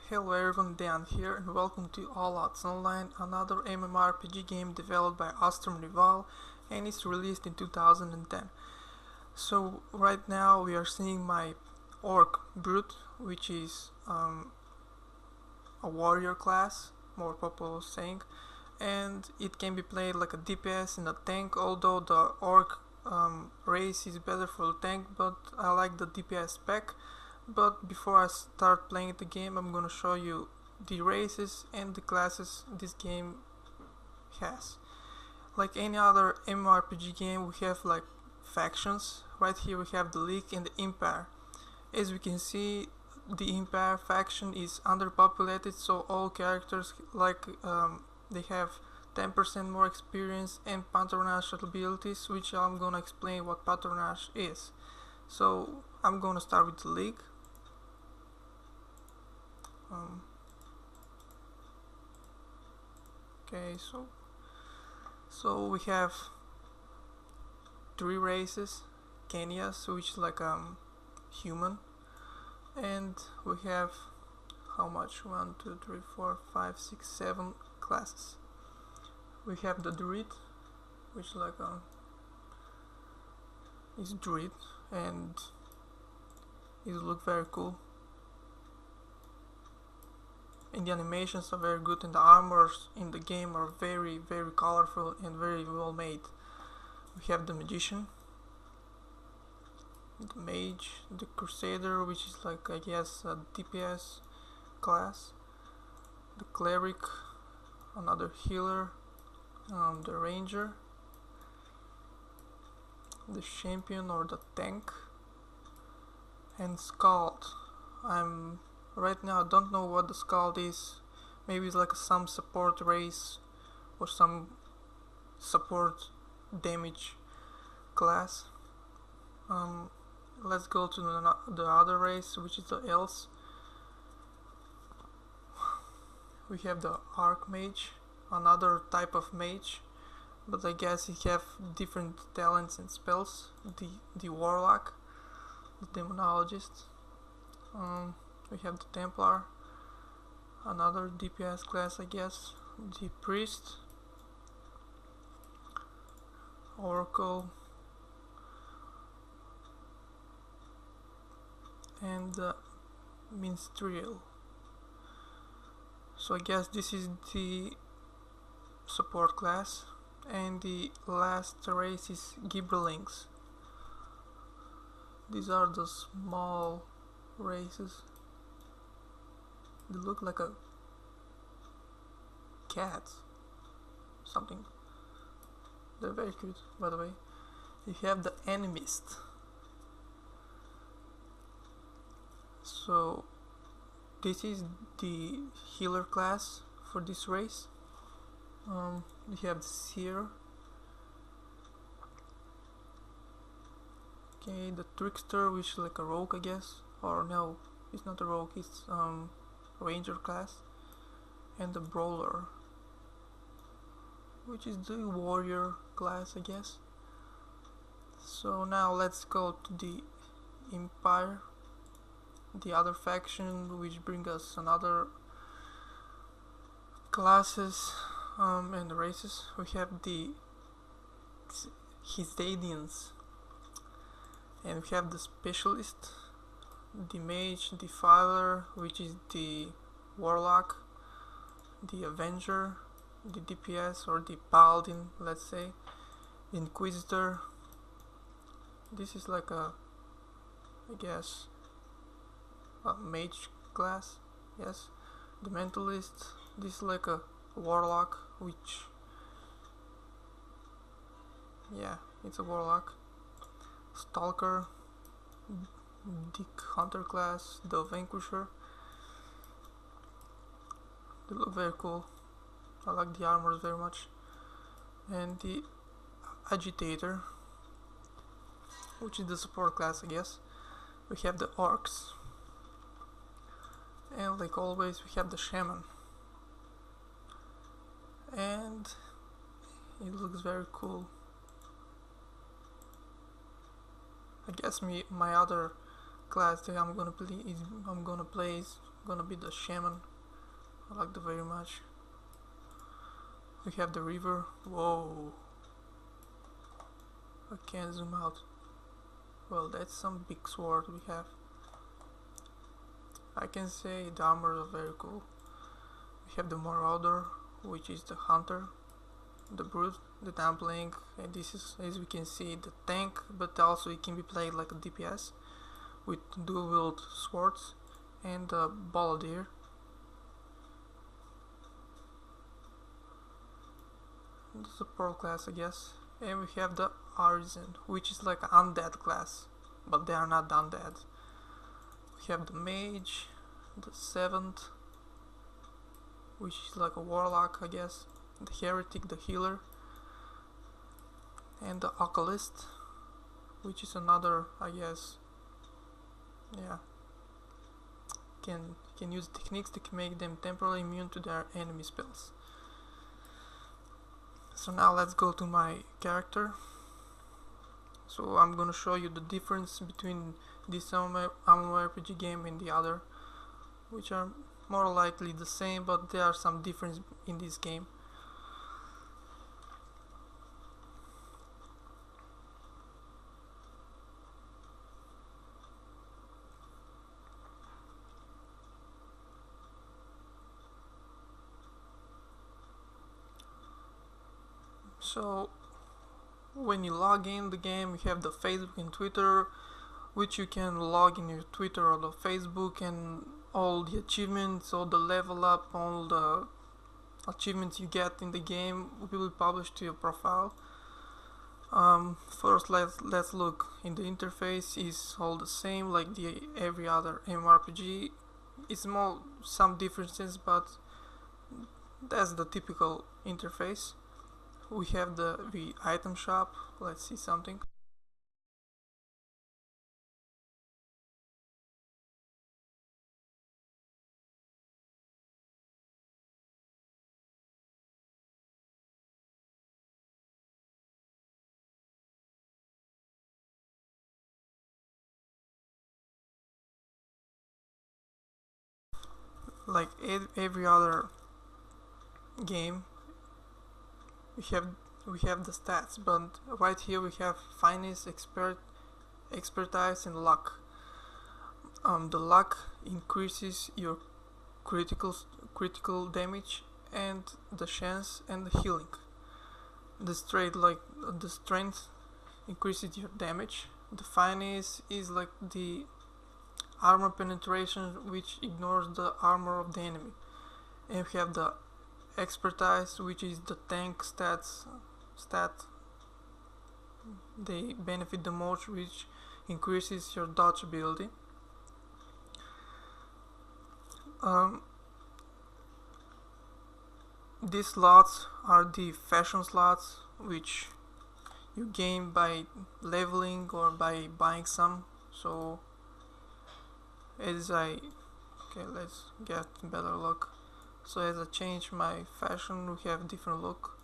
Hello everyone, Dan here and welcome to Allods Online, another MMORPG game developed by Ostrom Rival and it's released in 2010. So right now we are seeing my Orc Brute, which is a warrior class, more popular saying, and it can be played like a DPS and a tank, although the Orc race is better for the tank, but I like the DPS spec. But before I start playing the game, I'm gonna show you the races and the classes this game has. Like any other MMORPG game, we have like factions. Right here we have the League and the Empire. As we can see, the Empire faction is underpopulated, so all characters they have 10% more experience and patronage abilities, which I'm gonna explain what patronage is. So I'm gonna start with the League. Okay, so we have three races. Kenyas, which is like human, and we have how much? 1, 2, 3, 4, 5, 6, 7 classes. We have the Druid, which is like is Druid, and it looks very cool. And the animations are very good, and the armors in the game are very colorful and very well made. We have the Magician, the Mage, the Crusader, which is like I guess a DPS class, the Cleric, another healer, the Ranger, the Champion or the Tank, and Scald. Right now I don't know what the Scald is. Maybe it's like some support race or some support damage class. Let's go to the other race, which is the Elves. We have the Archmage, another type of mage, but I guess he have different talents and spells. The Warlock, the Demonologist. We have the Templar, another DPS class I guess, the Priest, Oracle, and the Minstrel. So I guess this is the support class, and the last race is Gibberlings. These are the small races. They look like a cat, something. They're very cute, by the way. You have the Animist. So this is the healer class for this race. We have the Seer. Okay, the Trickster, which is like a rogue, I guess. Or no, it's not a rogue, it's Ranger class. And the Brawler, which is the warrior class, I guess. So now let's go to the Empire, the other faction, which brings us another classes and races. We have the Hysadians, and we have the Specialist, the Mage, the Filer, which is the Warlock, the Avenger, the DPS or the Paladin, let's say, the Inquisitor. This is like I guess a mage class, yes. The Mentalist, this is like a Warlock, which, yeah, it's a Warlock. Stalker, the Hunter class, the Vanquisher. They look very cool. I like the armors very much. And the Agitator, which is the support class, I guess. We have the Orcs, and like always we have the Shaman, and it looks very cool. I guess my other class that I'm gonna play is gonna be the shaman. I like that very much. We have the river. Whoa, I can't zoom out. Well, that's some big sword we have. I can say the armors are very cool. We have the Marauder, which is the hunter, the brute that I'm playing, and this is, as we can see, the tank, but also it can be played like a DPS with dual wield swords and the balladeer. This is a pearl class, I guess. And we have the artisan, which is like an undead class, but they are not undead. We have the mage, the seventh, which is like a warlock, I guess, the heretic, the healer, and the occultist, which is another, I guess, yeah, can use techniques to make them temporarily immune to their enemy spells. So now let's go to my character. So I'm gonna show you the difference between this MMOPRG game and the other, which are more likely the same, but there are some difference in this game. So when you log in the game, you have the Facebook and Twitter, which you can log in your Twitter or the Facebook, and all the achievements, all the level up, all the achievements you get in the game will be published to your profile. First let's look in the interface. Is all the same like the every other MMORPG. It's more some differences, but that's the typical interface. We have the item shop. Let's see something. Like every other game, we have the stats, but right here we have finesse, expertise, and luck. The luck increases your critical damage, and the chance and the healing. The strength increases your damage. The finesse is like the armor penetration, which ignores the armor of the enemy. And we have the expertise, which is the tank stat. They benefit the most, which increases your dodge ability. These slots are the fashion slots, which you gain by leveling or by buying some. So let's get better look. So as I change my fashion, we have different look.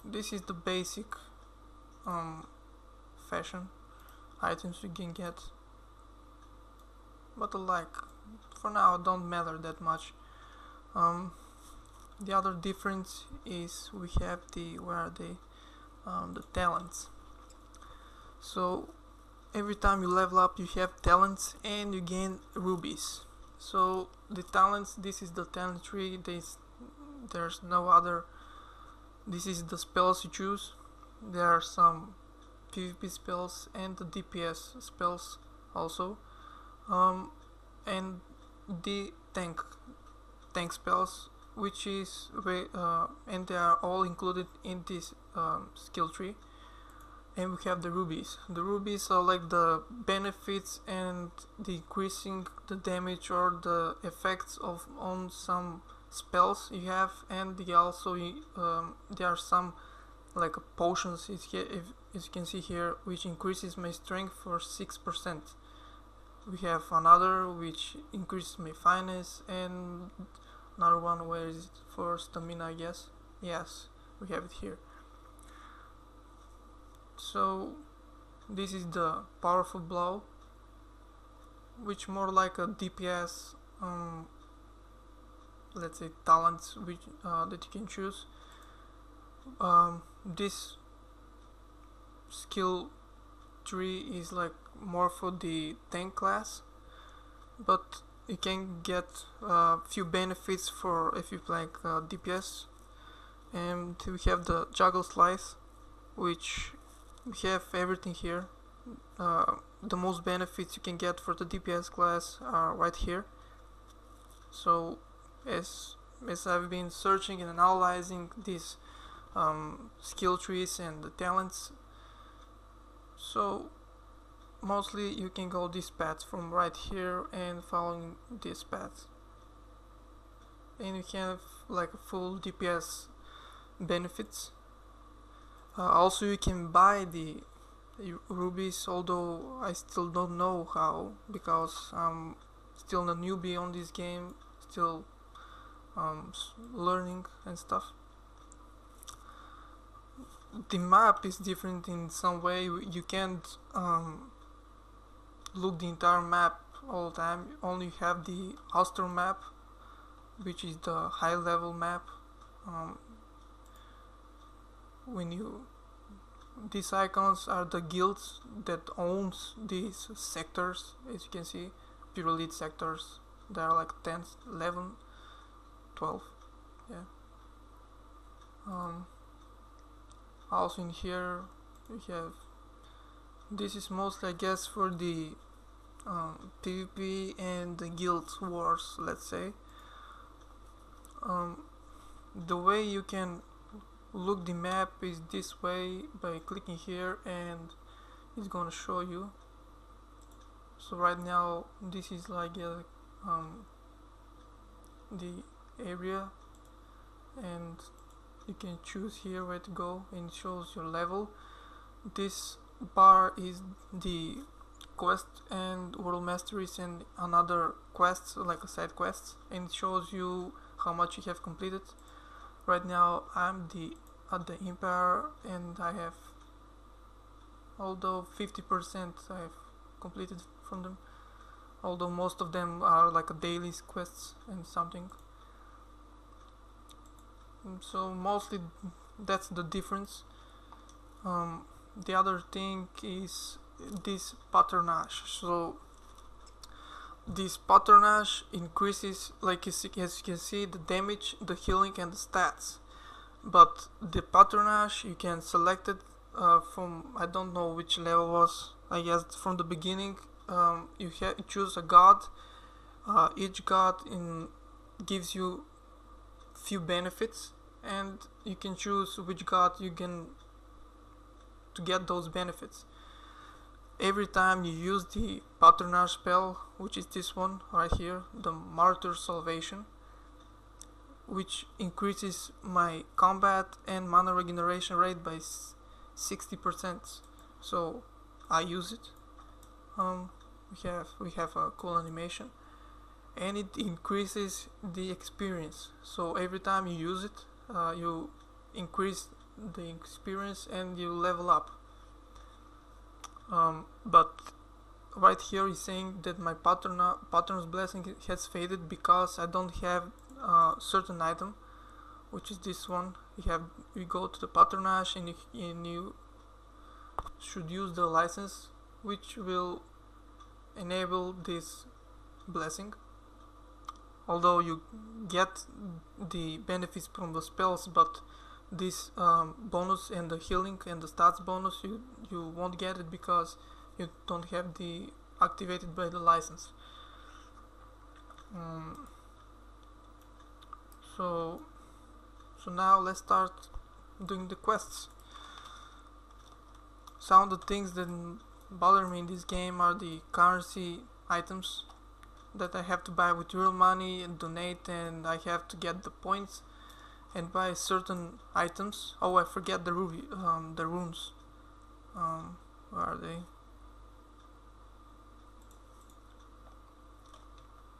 This is the basic fashion items you can get, but for now it don't matter that much. The other difference is we have the talents. So every time you level up, you have talents and you gain rubies. So the talents, this is the talent tree. There's no other. This is the spells you choose. There are some PvP spells and the DPS spells also, and the tank spells, which is and they are all included in this skill tree. And we have the rubies. The rubies are like the benefits and the increasing the damage or the effects on some spells you have, and they also there are some like potions as you can see here, which increases my strength for 6%. We have another which increases my finesse, and another one where is it for stamina, I guess. Yes, we have it here. So this is the powerful blow, which more like a DPS, let's say talents which that you can choose. This skill tree is like more for the tank class, but you can get few benefits for if you play DPS. And we have the juggle slice, which we have everything here. The most benefits you can get for the DPS class are right here. So as I've been searching and analyzing these skill trees and the talents, so mostly you can go these paths from right here and following these paths, and you can have like a full DPS benefits. Also you can buy the rubies, although I still don't know how, because I'm still a newbie on this game, still learning and stuff. The map is different in some way. You can't look the entire map all the time. You only have the Ulster map, which is the high level map. These icons are the guilds that owns these sectors. As you can see, pure elite sectors. There are like 10, 11, 12. Yeah. Also in here we have, this is mostly I guess for the PvP and the guild wars, let's say. The way you can look the map is this way, by clicking here and it's gonna show you. So right now this is like the area, and you can choose here where to go, and it shows your level. This bar is the quest and world masteries and another quests, like a side quests, and it shows you how much you have completed. Right now I'm at the Empire, and I have, although 50% I have completed from them, although most of them are like a daily quests and something. So mostly that's the difference. The other thing is this patternage. So this patternage increases, like as you can see, the damage, the healing and the stats. But the patternage you can select it from, I don't know which level was, I guess from the beginning. You choose a god. Each god gives you few benefits, and you can choose which god you can to get those benefits. Every time you use the patternage spell, which is this one right here, the Martyr Salvation, which increases my combat and mana regeneration rate by 60%. So I use it. We have a cool animation, and it increases the experience. So every time you use it, you increase the experience and you level up. But right here is saying that my pattern's blessing has faded because I don't have a certain item, which is this one. You go to the patternage and you should use the license, which will enable this blessing. Although you get the benefits from the spells, but this bonus and the healing and the stats bonus, you won't get it because you don't have the activated by the license. So now let's start doing the quests. Some of the things that bother me in this game are the currency items that I have to buy with real money and donate, and I have to get the points and buy certain items. Oh, I forget the runes. Where are they?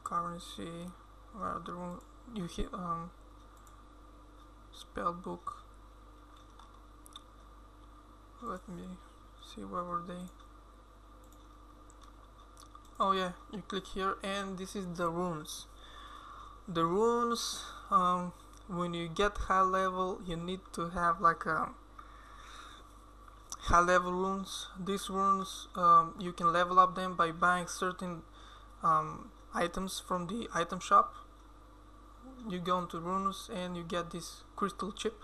Currency. Where are the runes? You hit spell book. Let me see, where were they? Oh yeah, you click here and this is the runes. The runes, when you get high level, you need to have like a high level runes. These runes, you can level up them by buying certain items from the item shop. You go into runes and you get this crystal chip,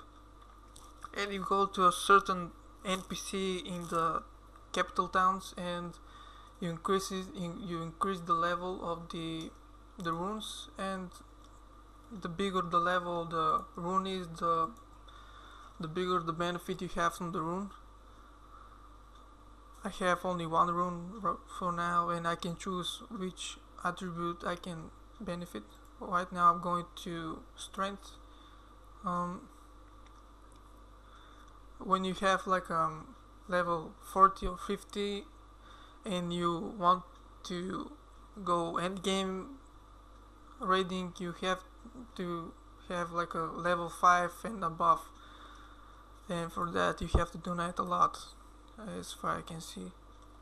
and you go to a certain NPC in the capital towns and you increase the level of the runes, and the bigger the level the rune is, the bigger the benefit you have from the rune. I have only one rune for now, and I can choose which attribute I can benefit. Right now I'm going to strength. When you have like level 40 or 50 and you want to go end game raiding, you have to have like a level 5 and above, and for that you have to donate a lot, as far as I can see.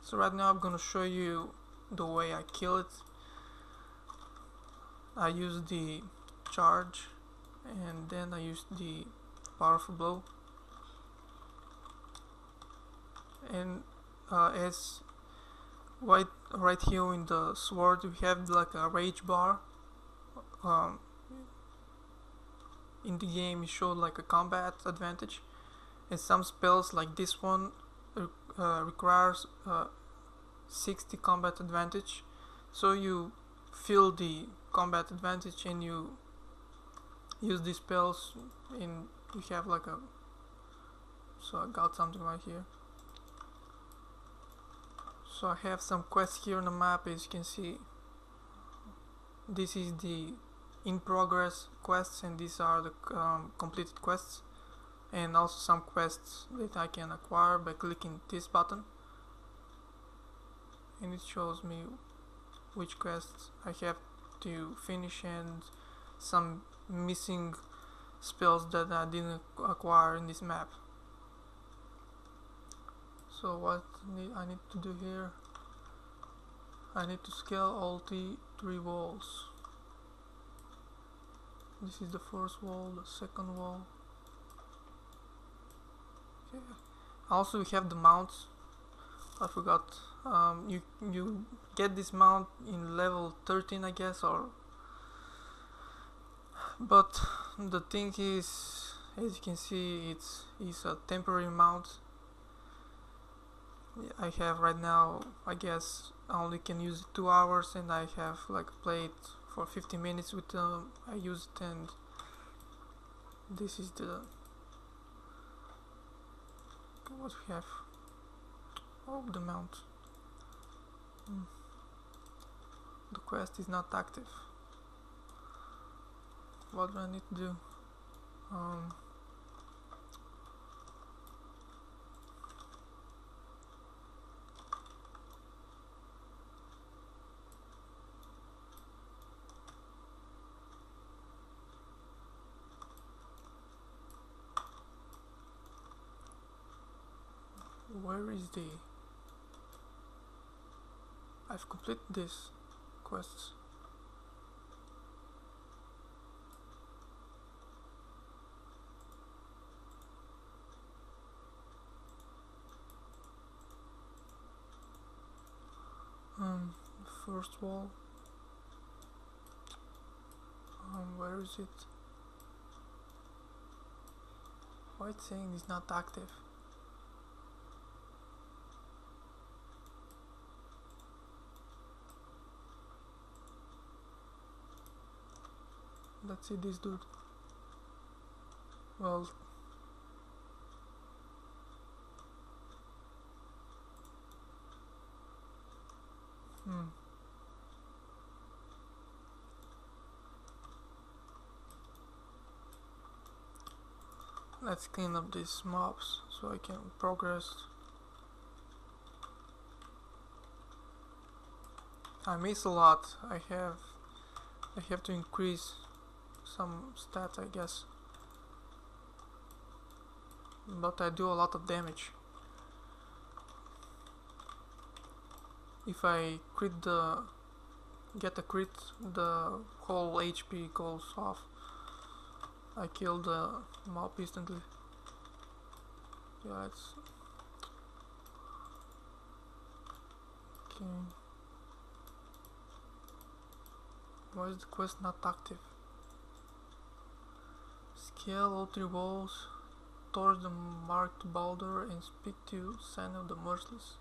So right now I'm gonna show you the way I kill it. I use the charge and then I use the powerful blow, and as right here in the sword we have like a rage bar. In the game it showed like a combat advantage, and some spells like this one requires 60 combat advantage, so you feel the combat advantage and you use these spells, and you have like a, so I got something right here. So I have some quests here on the map. As you can see, this is the in progress quests, and these are the completed quests, and also some quests that I can acquire by clicking this button, and it shows me which quests I have to finish and some missing spells that I didn't acquire in this map. So what I need to do here, I need to scale all the 3 walls. This is the first wall, the second wall. Okay. Also we have the mounts. I forgot. You get this mount in level 13, I guess, or. But the thing is, as you can see, it's a temporary mount. I have right now, I guess, I only can use it 2 hours, and I have like played for 50 minutes with I used it, and this is the what we have. Oh, the mount. The quest is not active. What do I need to do? Where is the... I've completed this quests. First wall. Where is it? Why it's saying it's not active? Let's see this dude. Well, let's clean up these mobs so I can progress. I miss a lot. I have to increase some stats, I guess, but I do a lot of damage. if I get a crit, the whole HP goes off. I killed the mob instantly. Yeah, it's okay. Why is the quest not active? Scale all 3 walls towards the marked boulder and speak to Son of the Merciless.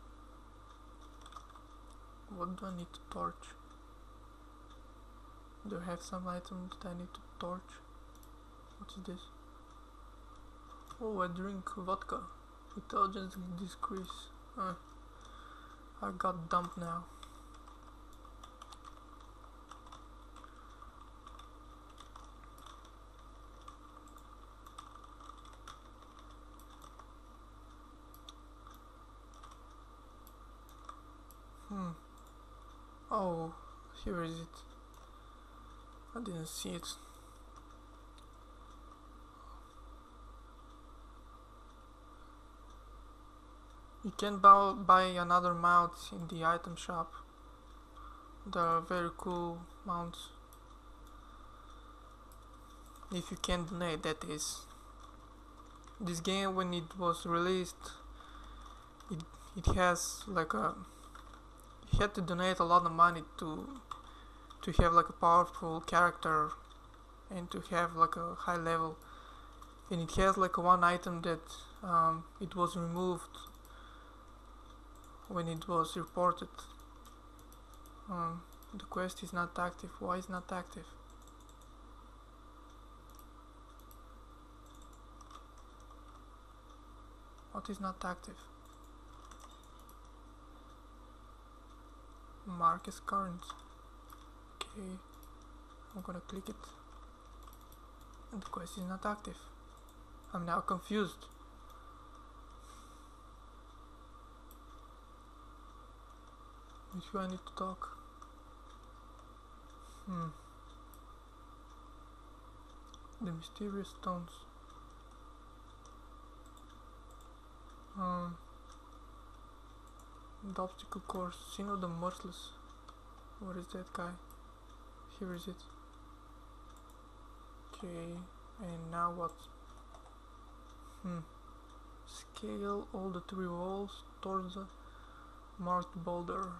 What do I need to torch? Do I have some item that I need to torch? What is this? Oh, I drink vodka. Intelligence decrease. I got dumped now. Oh, here is it. I didn't see it. You can buy another mount in the item shop. They are very cool mounts. If you can donate, that is. This game, when it was released, it has like a... You had to donate a lot of money to have like a powerful character and to have like a high level. And it has like one item that it was removed when it was reported. The quest is not active. Why is not active? What is not active? Mark as current. Okay, I'm gonna click it, and the quest is not active. I'm now confused. With who I need to talk? The mysterious stones. The obstacle course. Sin of the Merciless. Where is that guy? Here is it. Okay, and now what? Scale all the 3 walls towards the marked boulder.